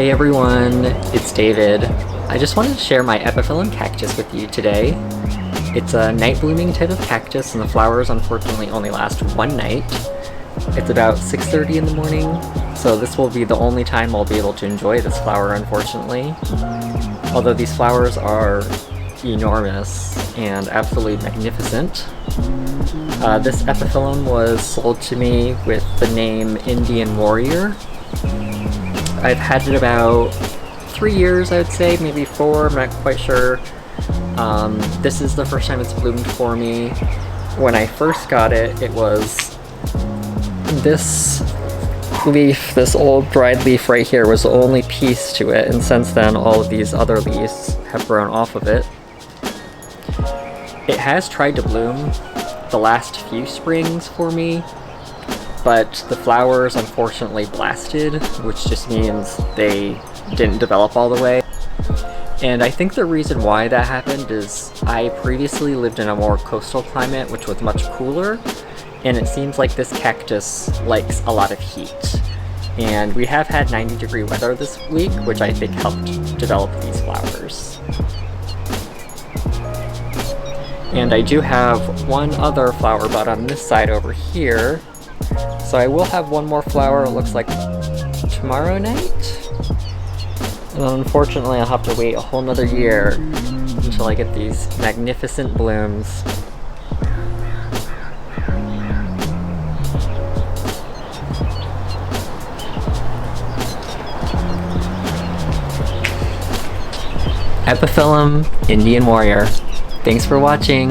Hey everyone, it's David. I just wanted to share my Epiphyllum cactus with you today. It's a night blooming type of cactus and the flowers unfortunately only last one night. It's about 6:30 in the morning, so this will be the only time I'll be able to enjoy this flower unfortunately. Although these flowers are enormous and absolutely magnificent. This Epiphyllum was sold to me with the name Indian Warrior. I've had it about 3 years, I would say, maybe 4, I'm not quite sure. This is the first time it's bloomed for me. When I first got it, it was this leaf, this old dried leaf right here was the only piece to it, and since then all of these other leaves have grown off of it. It has tried to bloom the last few springs for me, but the flowers unfortunately blasted, which just means they didn't develop all the way. And I think the reason why that happened is I previously lived in a more coastal climate, which was much cooler, and it seems like this cactus likes a lot of heat. And we have had 90-degree weather this week, which I think helped develop these flowers. And I do have one other flower bud on this side over here. So I will have one more flower, it looks like tomorrow night. And unfortunately I'll have to wait a whole nother year until I get these magnificent blooms. Epiphyllum, Indian Warrior. Thanks for watching!